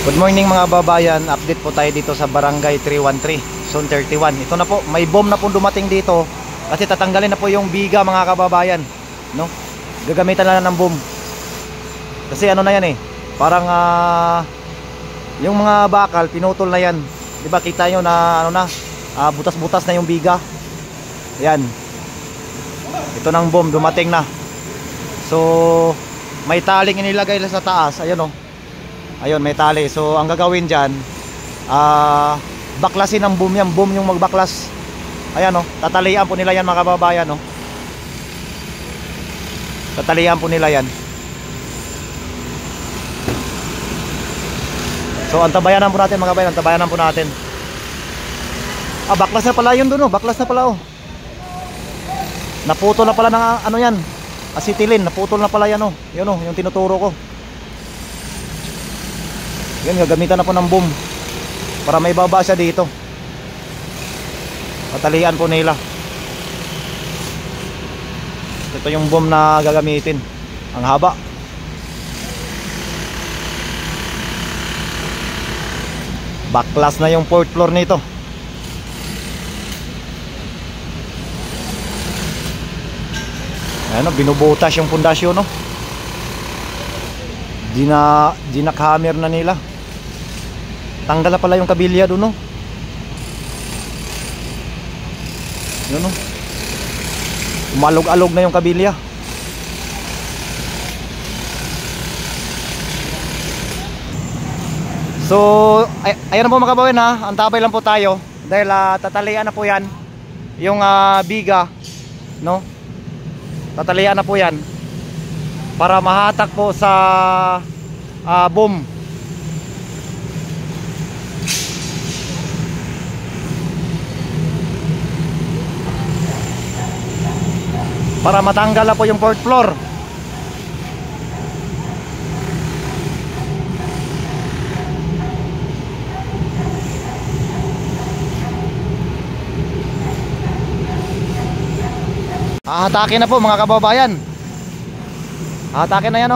Good morning mga babayan, update po tayo dito sa Barangay 313, Zone 31. Ito na po, may bomb na po dumating dito kasi tatanggalin na po yung biga mga kababayan, no? Gagamitan na ng bomb. Kasi ano na yan parang yung mga bakal pinutol na yan. 'Di ba kita nyo na ano na, butas-butas na yung biga. Yan. Ito nang bomb dumating na. So may taling inilagay sa taas, ayun ayun, may tali. So ang gagawin dyan, baklasin ang boom yan. Boom yung magbaklas. Ayan tatalian po nila yan mga kababayan tatalian po nila yan. So antabayanan po natin mga kababayan, antabayanan po natin. Baklas na pala yun dun baklas na pala naputol na pala ng ano yan, acetylene. Naputol na pala yan yun yung tinuturo ko. Yan, gagamitan na po ng boom para may baba siya dito. Patalian po nila. Ito yung boom na gagamitin. Ang haba. Baklas na yung 4th floor nito. Ayan binubutas yung pundasyon Dinakhammer na nila. Tanggal na pala yung kabilya doon yun umalog-alog na yung kabilya. So ayan na po mga kababayan antabay lang po tayo dahil tatalian na po yan yung biga tatalian na po yan para mahatak po sa boom. Para matanggal na po yung 4th floor. Hahatakin na po mga kababayan. Hahatakin na yan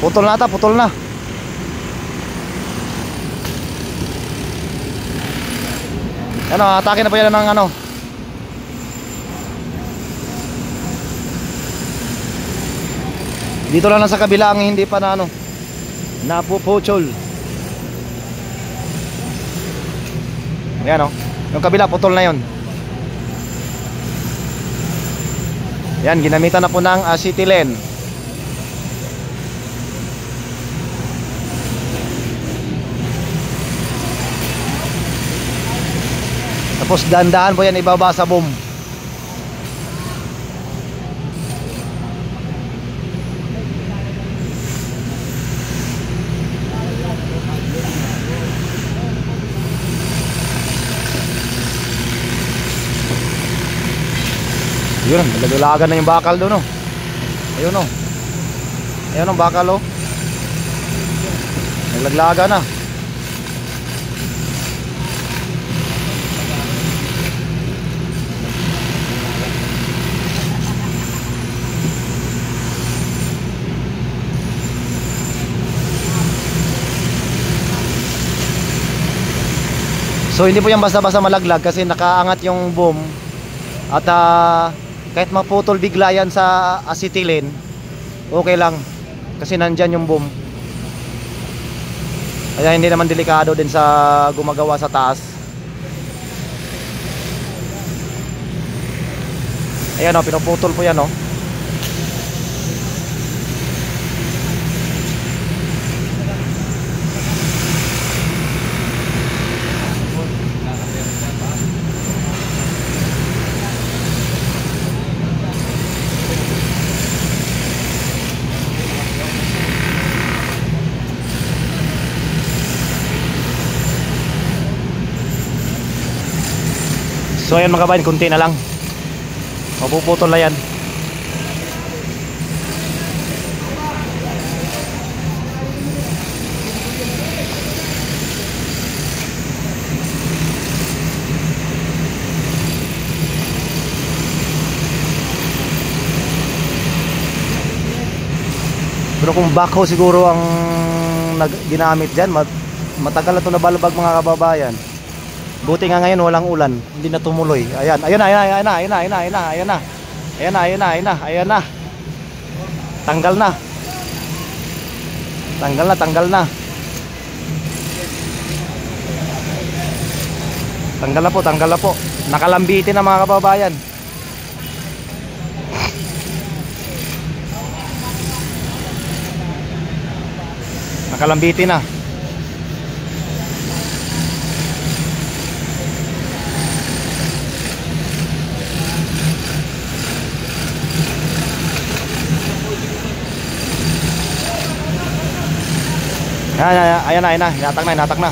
Putol na putol na. Hatakin na po yan ng dito lang sa kabila ang hindi pa na napuputol. Ayan yung kabila putol na yon. Yan, ginamitan na po ng acetylene. Tapos dahan-dahan po yan ibaba sa boom. Yun, nagdulagan na yung bakal doon Ayun ayun ang bakal naglaglaga na. So hindi po yan basta-basta malaglag kasi nakaangat yung boom. At kahit maputol bigla yan sa acetylene, okay lang kasi nandyan yung boom. Kaya hindi naman delikado din sa gumagawa sa taas. Ayan pinuputol po yan So ayan mga kabayan, kunti na lang mapuputol na yan. Pero kung backhoe siguro ang ginamit dyan, matagal na ito nabalabag mga kababayan. Buti nga ngayon walang ulan, hindi na tumuloy. Ayan, ayan na, ayan na, ayan na, ayan na, ayan na, ayan na. Ayan na, ayan na, ayan na, ayan na. Tanggal na. Tanggal na, tanggal na. Tanggal na po, tanggal na po. Nakalambitin na mga kababayan. Nakalambitin na. Ayan na, ayan na, hinatak na, hinatak na.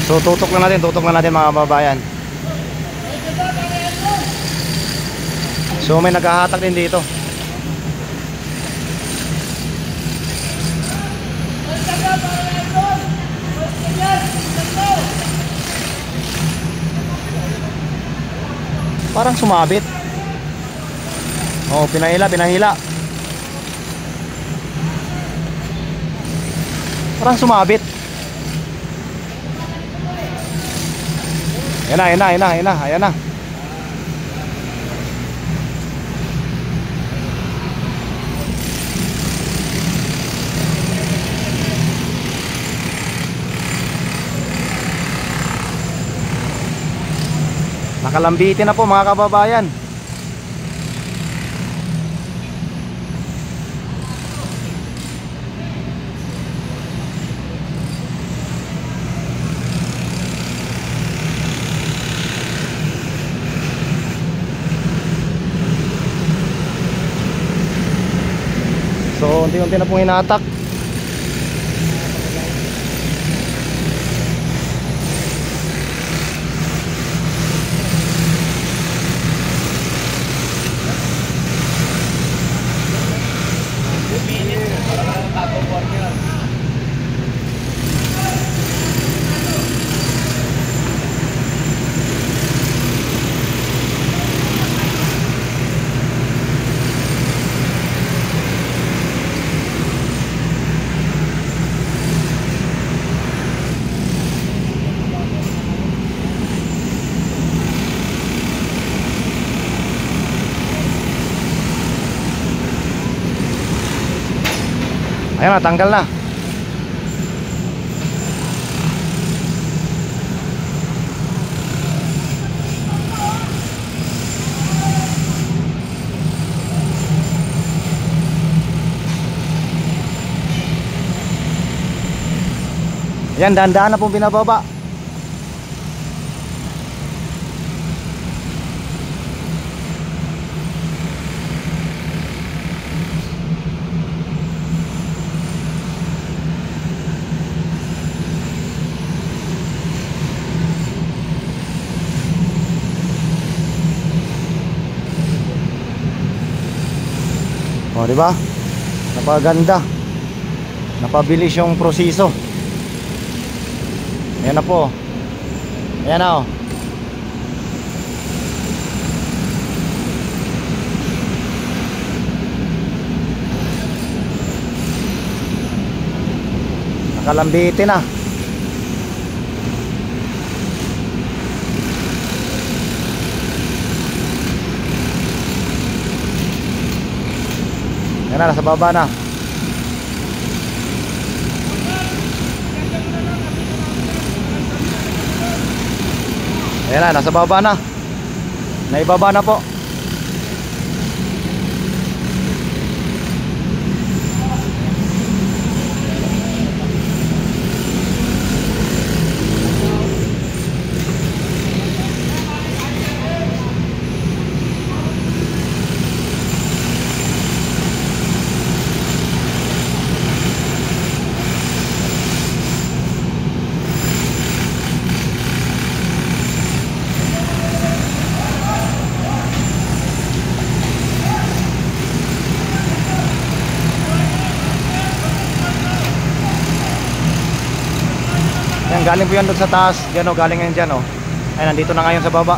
So tutok na natin mga kababayan. So may naghahatak din dito. Parang sumabit. Oh, pinahila, pinahila. Parang sumabit. Ayan na, ayan na, ayan na, ayan na, ayan na. Nakalambitin na po mga kababayan. So unti-unti na pong hinatak. Ayan na, tanggal na. Ayan, dahan-dahan na pong binababa. O, di ba? Napaganda. Napabilis yung proseso. Ayan na po. Ayan na, o. Nakalambitin na. Ayan na, nasa baba na. Ayan na, nasa baba na. Naibaba na po. galing po yan doon sa taas. Diyan o, galing yan dyan o. Ay, nandito na ngayon sa baba.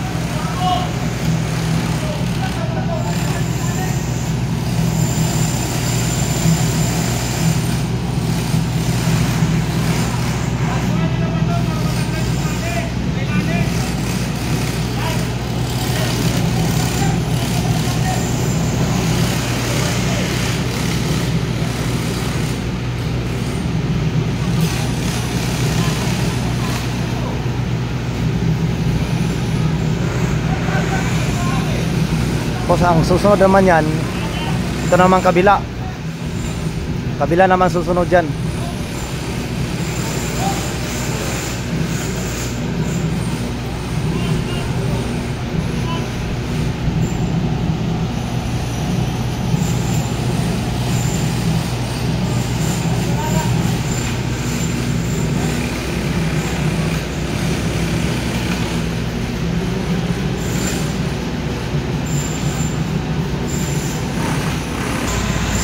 Tapos ang susunod naman yan, ito naman kabila. Kabila naman susunod yan.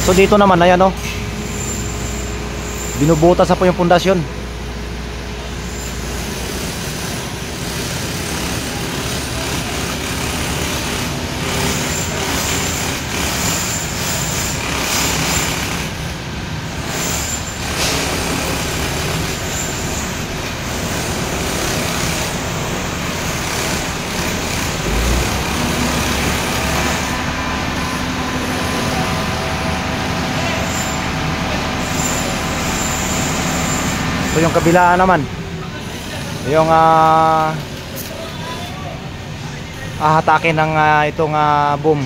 So dito naman, ayan o, binubutas na po yung pundasyon. So yung kabilaan naman, yung ahatakin ng itong boom.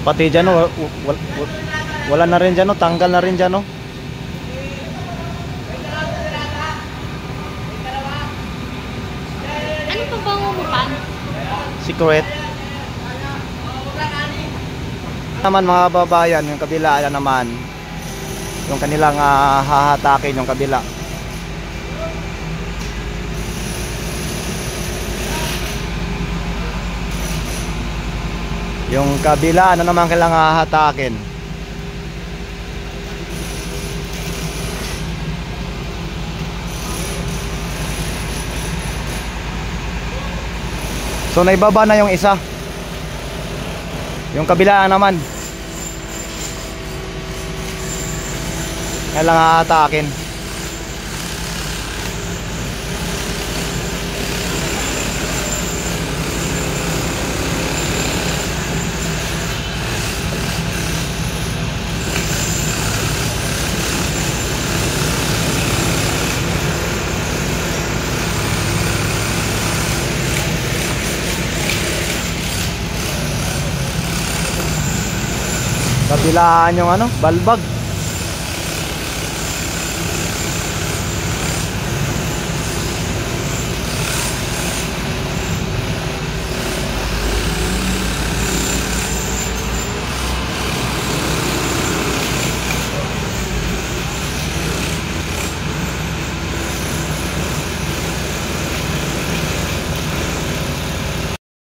Pati dyan o, wala na rin dyan o, tanggal na rin dyan o. Ano pa bang umupan? Secret. Naman mga babayan, yung kabila yan naman, yung kanilang hahatakin yung kabila. Yung kabila, ano naman kailangan hahatakin? So naibaba na yung isa. Yung kabila naman, kailangan hahatakin. Kabilaan yung balbag.